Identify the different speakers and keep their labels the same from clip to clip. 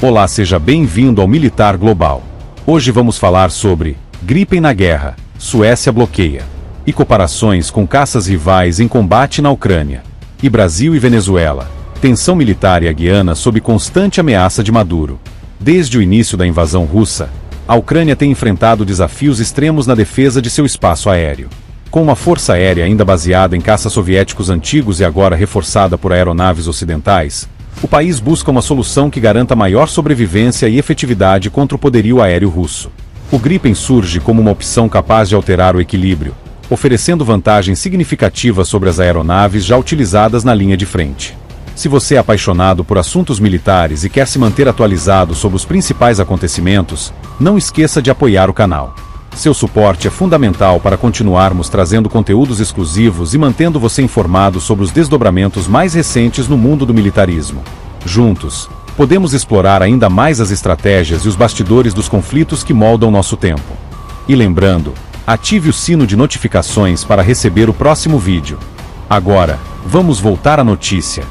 Speaker 1: Olá, seja bem-vindo ao Militar Global. Hoje vamos falar sobre Gripen na guerra, Suécia bloqueia, e comparações com caças rivais em combate na Ucrânia, e Brasil e Venezuela, tensão militar e a Guiana sob constante ameaça de Maduro. Desde o início da invasão russa, a Ucrânia tem enfrentado desafios extremos na defesa de seu espaço aéreo. Com uma força aérea ainda baseada em caças soviéticos antigos e agora reforçada por aeronaves ocidentais, o país busca uma solução que garanta maior sobrevivência e efetividade contra o poderio aéreo russo. O Gripen surge como uma opção capaz de alterar o equilíbrio, oferecendo vantagem significativa sobre as aeronaves já utilizadas na linha de frente. Se você é apaixonado por assuntos militares e quer se manter atualizado sobre os principais acontecimentos, não esqueça de apoiar o canal. Seu suporte é fundamental para continuarmos trazendo conteúdos exclusivos e mantendo você informado sobre os desdobramentos mais recentes no mundo do militarismo. Juntos, podemos explorar ainda mais as estratégias e os bastidores dos conflitos que moldam nosso tempo. E lembrando, ative o sino de notificações para receber o próximo vídeo. Agora, vamos voltar à notícia.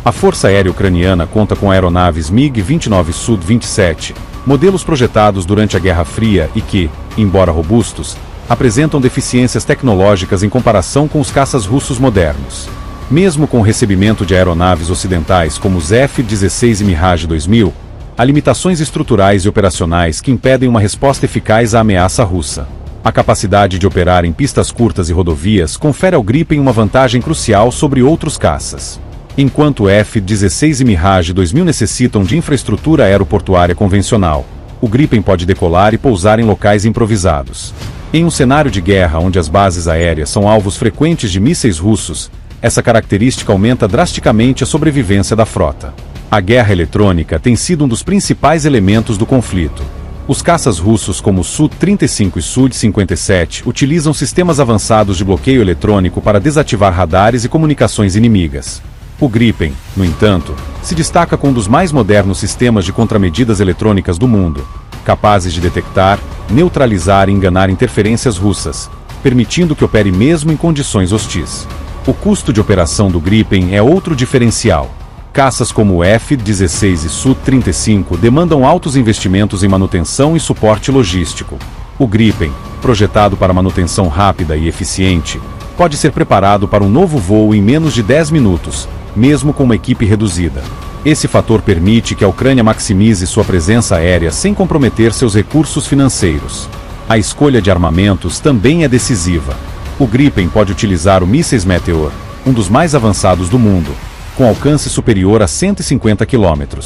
Speaker 1: A Força Aérea Ucraniana conta com aeronaves MiG-29 Sud-27, modelos projetados durante a Guerra Fria e que, embora robustos, apresentam deficiências tecnológicas em comparação com os caças russos modernos. Mesmo com o recebimento de aeronaves ocidentais como os F-16 e Mirage 2000, há limitações estruturais e operacionais que impedem uma resposta eficaz à ameaça russa. A capacidade de operar em pistas curtas e rodovias confere ao Gripen uma vantagem crucial sobre outros caças. Enquanto o F-16 e Mirage 2000 necessitam de infraestrutura aeroportuária convencional, o Gripen pode decolar e pousar em locais improvisados. Em um cenário de guerra onde as bases aéreas são alvos frequentes de mísseis russos, essa característica aumenta drasticamente a sobrevivência da frota. A guerra eletrônica tem sido um dos principais elementos do conflito. Os caças russos como o Su-35 e Sud-57 utilizam sistemas avançados de bloqueio eletrônico para desativar radares e comunicações inimigas. O Gripen, no entanto, se destaca com um dos mais modernos sistemas de contramedidas eletrônicas do mundo, capazes de detectar, neutralizar e enganar interferências russas, permitindo que opere mesmo em condições hostis. O custo de operação do Gripen é outro diferencial. Caças como o F-16 e Su-35 demandam altos investimentos em manutenção e suporte logístico. O Gripen, projetado para manutenção rápida e eficiente, pode ser preparado para um novo voo em menos de 10 minutos, mesmo com uma equipe reduzida. Esse fator permite que a Ucrânia maximize sua presença aérea sem comprometer seus recursos financeiros. A escolha de armamentos também é decisiva. O Gripen pode utilizar o mísseis Meteor, um dos mais avançados do mundo, com alcance superior a 150 km.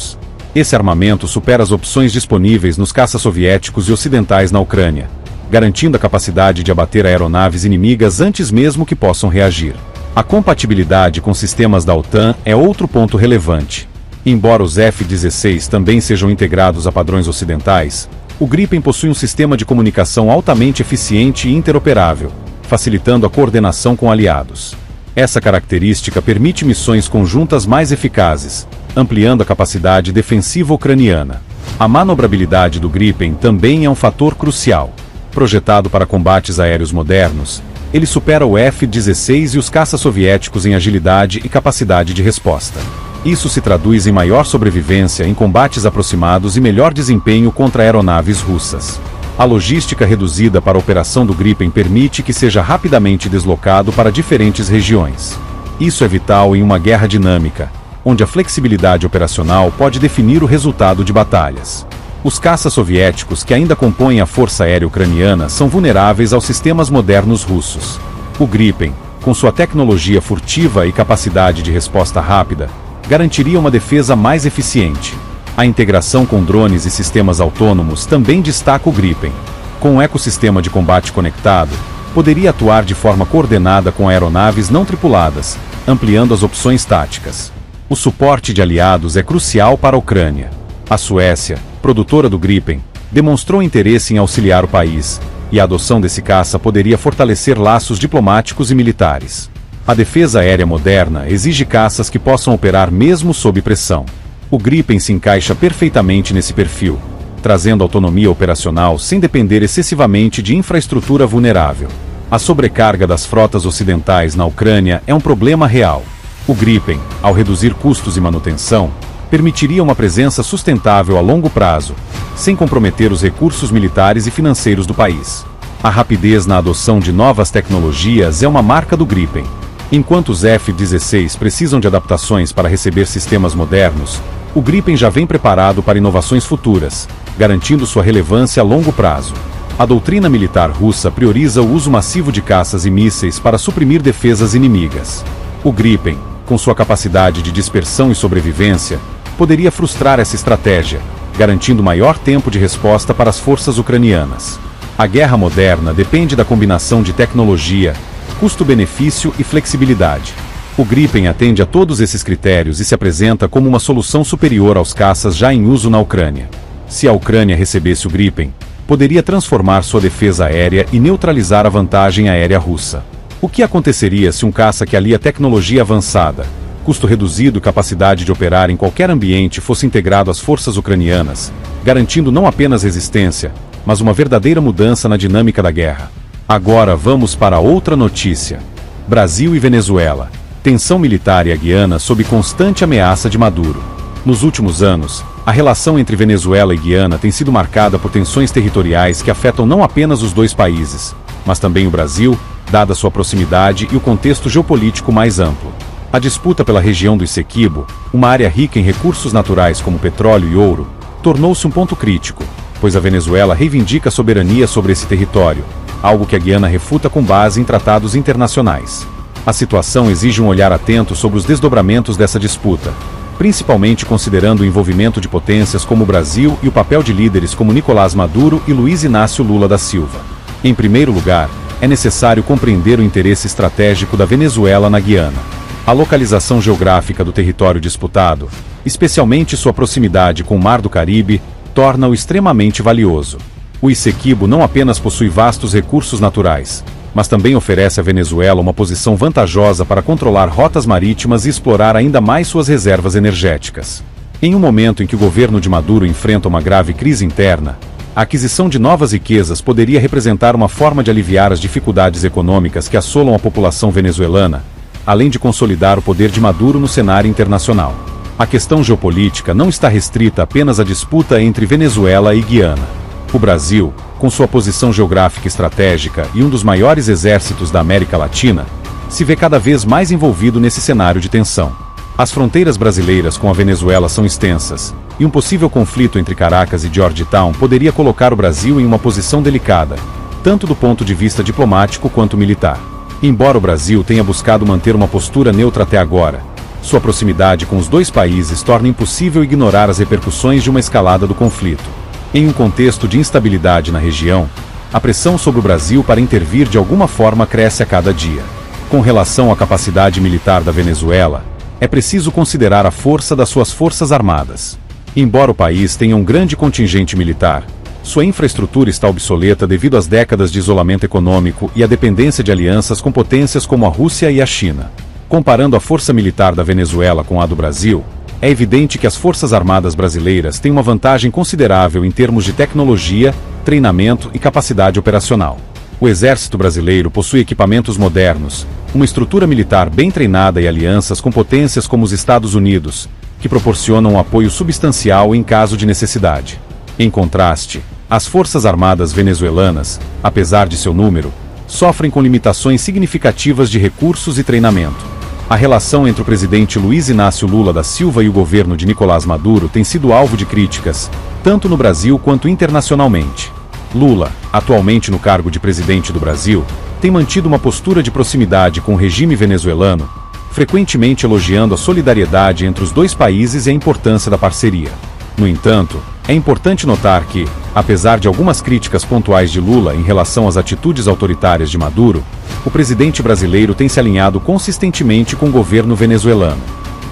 Speaker 1: Esse armamento supera as opções disponíveis nos caças soviéticos e ocidentais na Ucrânia, garantindo a capacidade de abater aeronaves inimigas antes mesmo que possam reagir. A compatibilidade com sistemas da OTAN é outro ponto relevante. Embora os F-16 também sejam integrados a padrões ocidentais, o Gripen possui um sistema de comunicação altamente eficiente e interoperável, facilitando a coordenação com aliados. Essa característica permite missões conjuntas mais eficazes, ampliando a capacidade defensiva ucraniana. A manobrabilidade do Gripen também é um fator crucial. Projetado para combates aéreos modernos, ele supera o F-16 e os caças soviéticos em agilidade e capacidade de resposta. Isso se traduz em maior sobrevivência em combates aproximados e melhor desempenho contra aeronaves russas. A logística reduzida para a operação do Gripen permite que seja rapidamente deslocado para diferentes regiões. Isso é vital em uma guerra dinâmica, onde a flexibilidade operacional pode definir o resultado de batalhas. Os caças soviéticos que ainda compõem a Força Aérea Ucraniana são vulneráveis aos sistemas modernos russos. O Gripen, com sua tecnologia furtiva e capacidade de resposta rápida, garantiria uma defesa mais eficiente. A integração com drones e sistemas autônomos também destaca o Gripen. Com um ecossistema de combate conectado, poderia atuar de forma coordenada com aeronaves não tripuladas, ampliando as opções táticas. O suporte de aliados é crucial para a Ucrânia. A Suécia, produtora do Gripen, demonstrou interesse em auxiliar o país, e a adoção desse caça poderia fortalecer laços diplomáticos e militares. A defesa aérea moderna exige caças que possam operar mesmo sob pressão. O Gripen se encaixa perfeitamente nesse perfil, trazendo autonomia operacional sem depender excessivamente de infraestrutura vulnerável. A sobrecarga das frotas ocidentais na Ucrânia é um problema real. O Gripen, ao reduzir custos e manutenção, permitiria uma presença sustentável a longo prazo, sem comprometer os recursos militares e financeiros do país. A rapidez na adoção de novas tecnologias é uma marca do Gripen. Enquanto os F-16 precisam de adaptações para receber sistemas modernos, o Gripen já vem preparado para inovações futuras, garantindo sua relevância a longo prazo. A doutrina militar russa prioriza o uso massivo de caças e mísseis para suprimir defesas inimigas. O Gripen, com sua capacidade de dispersão e sobrevivência, poderia frustrar essa estratégia, garantindo maior tempo de resposta para as forças ucranianas. A guerra moderna depende da combinação de tecnologia, custo-benefício e flexibilidade. O Gripen atende a todos esses critérios e se apresenta como uma solução superior aos caças já em uso na Ucrânia. Se a Ucrânia recebesse o Gripen, poderia transformar sua defesa aérea e neutralizar a vantagem aérea russa. O que aconteceria se um caça que alia tecnologia avançada, custo reduzido e capacidade de operar em qualquer ambiente fosse integrado às forças ucranianas, garantindo não apenas resistência, mas uma verdadeira mudança na dinâmica da guerra? Agora vamos para outra notícia. Brasil e Venezuela. Tensão militar e a Guiana sob constante ameaça de Maduro. Nos últimos anos, a relação entre Venezuela e Guiana tem sido marcada por tensões territoriais que afetam não apenas os dois países, mas também o Brasil, dada sua proximidade e o contexto geopolítico mais amplo. A disputa pela região do Essequibo, uma área rica em recursos naturais como petróleo e ouro, tornou-se um ponto crítico, pois a Venezuela reivindica soberania sobre esse território, algo que a Guiana refuta com base em tratados internacionais. A situação exige um olhar atento sobre os desdobramentos dessa disputa, principalmente considerando o envolvimento de potências como o Brasil e o papel de líderes como Nicolás Maduro e Luiz Inácio Lula da Silva. Em primeiro lugar, é necessário compreender o interesse estratégico da Venezuela na Guiana. A localização geográfica do território disputado, especialmente sua proximidade com o Mar do Caribe, torna-o extremamente valioso. O Essequibo não apenas possui vastos recursos naturais, mas também oferece à Venezuela uma posição vantajosa para controlar rotas marítimas e explorar ainda mais suas reservas energéticas. Em um momento em que o governo de Maduro enfrenta uma grave crise interna, a aquisição de novas riquezas poderia representar uma forma de aliviar as dificuldades econômicas que assolam a população venezuelana, além de consolidar o poder de Maduro no cenário internacional. A questão geopolítica não está restrita apenas à disputa entre Venezuela e Guiana. O Brasil, com sua posição geográfica estratégica e um dos maiores exércitos da América Latina, se vê cada vez mais envolvido nesse cenário de tensão. As fronteiras brasileiras com a Venezuela são extensas, e um possível conflito entre Caracas e Georgetown poderia colocar o Brasil em uma posição delicada, tanto do ponto de vista diplomático quanto militar. Embora o Brasil tenha buscado manter uma postura neutra até agora, sua proximidade com os dois países torna impossível ignorar as repercussões de uma escalada do conflito. Em um contexto de instabilidade na região, a pressão sobre o Brasil para intervir de alguma forma cresce a cada dia. Com relação à capacidade militar da Venezuela, é preciso considerar a força das suas forças armadas. Embora o país tenha um grande contingente militar, sua infraestrutura está obsoleta devido às décadas de isolamento econômico e à dependência de alianças com potências como a Rússia e a China. Comparando a força militar da Venezuela com a do Brasil, é evidente que as forças armadas brasileiras têm uma vantagem considerável em termos de tecnologia, treinamento e capacidade operacional. O Exército Brasileiro possui equipamentos modernos, uma estrutura militar bem treinada e alianças com potências como os Estados Unidos, que proporcionam um apoio substancial em caso de necessidade. Em contraste, as Forças Armadas venezuelanas, apesar de seu número, sofrem com limitações significativas de recursos e treinamento. A relação entre o presidente Luiz Inácio Lula da Silva e o governo de Nicolás Maduro tem sido alvo de críticas, tanto no Brasil quanto internacionalmente. Lula, atualmente no cargo de presidente do Brasil, tem mantido uma postura de proximidade com o regime venezuelano, frequentemente elogiando a solidariedade entre os dois países e a importância da parceria. No entanto, é importante notar que, apesar de algumas críticas pontuais de Lula em relação às atitudes autoritárias de Maduro, o presidente brasileiro tem se alinhado consistentemente com o governo venezuelano.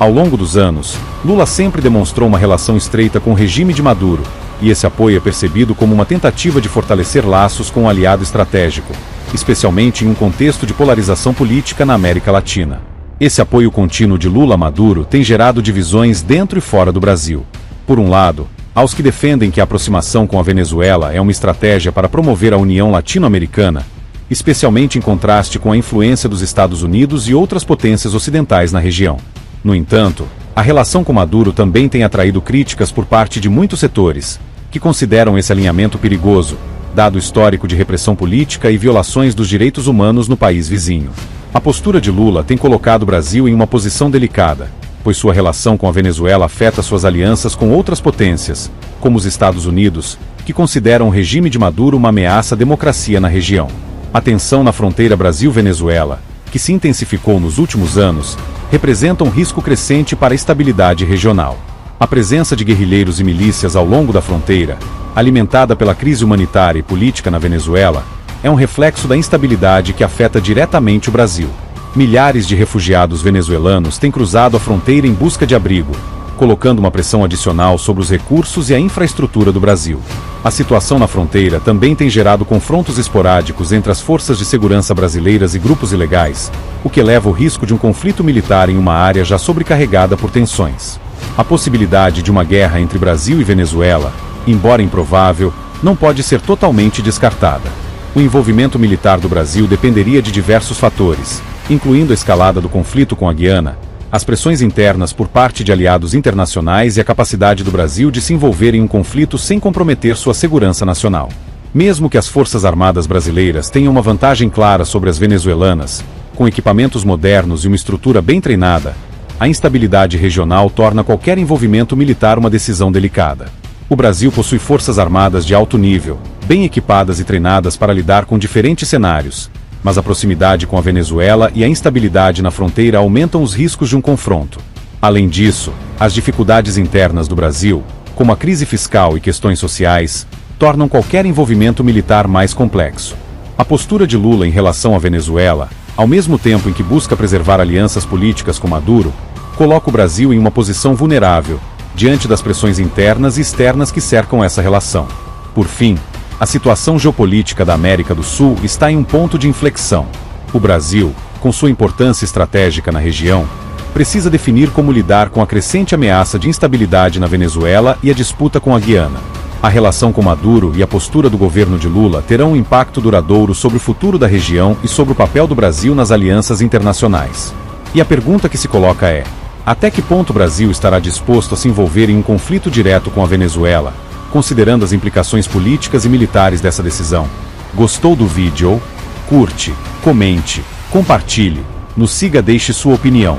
Speaker 1: Ao longo dos anos, Lula sempre demonstrou uma relação estreita com o regime de Maduro, e esse apoio é percebido como uma tentativa de fortalecer laços com um aliado estratégico, especialmente em um contexto de polarização política na América Latina. Esse apoio contínuo de Lula a Maduro tem gerado divisões dentro e fora do Brasil. Por um lado, há os que defendem que a aproximação com a Venezuela é uma estratégia para promover a união latino-americana, especialmente em contraste com a influência dos Estados Unidos e outras potências ocidentais na região. No entanto, A relação com Maduro também tem atraído críticas por parte de muitos setores, que consideram esse alinhamento perigoso, dado o histórico de repressão política e violações dos direitos humanos no país vizinho. A postura de Lula tem colocado o Brasil em uma posição delicada, pois sua relação com a Venezuela afeta suas alianças com outras potências, como os Estados Unidos, que consideram o regime de Maduro uma ameaça à democracia na região. A tensão na fronteira Brasil-Venezuela, que se intensificou nos últimos anos, representa um risco crescente para a estabilidade regional. A presença de guerrilheiros e milícias ao longo da fronteira, alimentada pela crise humanitária e política na Venezuela, é um reflexo da instabilidade que afeta diretamente o Brasil. Milhares de refugiados venezuelanos têm cruzado a fronteira em busca de abrigo, colocando uma pressão adicional sobre os recursos e a infraestrutura do Brasil. A situação na fronteira também tem gerado confrontos esporádicos entre as forças de segurança brasileiras e grupos ilegais, o que eleva o risco de um conflito militar em uma área já sobrecarregada por tensões. A possibilidade de uma guerra entre Brasil e Venezuela, embora improvável, não pode ser totalmente descartada. O envolvimento militar do Brasil dependeria de diversos fatores, incluindo a escalada do conflito com a Guiana, as pressões internas por parte de aliados internacionais e a capacidade do Brasil de se envolver em um conflito sem comprometer sua segurança nacional. Mesmo que as Forças Armadas brasileiras tenham uma vantagem clara sobre as venezuelanas, com equipamentos modernos e uma estrutura bem treinada, a instabilidade regional torna qualquer envolvimento militar uma decisão delicada. O Brasil possui forças armadas de alto nível, bem equipadas e treinadas para lidar com diferentes cenários, mas a proximidade com a Venezuela e a instabilidade na fronteira aumentam os riscos de um confronto. Além disso, as dificuldades internas do Brasil, como a crise fiscal e questões sociais, tornam qualquer envolvimento militar mais complexo. A postura de Lula em relação à Venezuela, ao mesmo tempo em que busca preservar alianças políticas com Maduro, coloca o Brasil em uma posição vulnerável, diante das pressões internas e externas que cercam essa relação. Por fim, a situação geopolítica da América do Sul está em um ponto de inflexão. O Brasil, com sua importância estratégica na região, precisa definir como lidar com a crescente ameaça de instabilidade na Venezuela e a disputa com a Guiana. A relação com Maduro e a postura do governo de Lula terão um impacto duradouro sobre o futuro da região e sobre o papel do Brasil nas alianças internacionais. E a pergunta que se coloca é: até que ponto o Brasil estará disposto a se envolver em um conflito direto com a Venezuela, considerando as implicações políticas e militares dessa decisão? Gostou do vídeo? Curte, comente, compartilhe, nos siga, deixe sua opinião.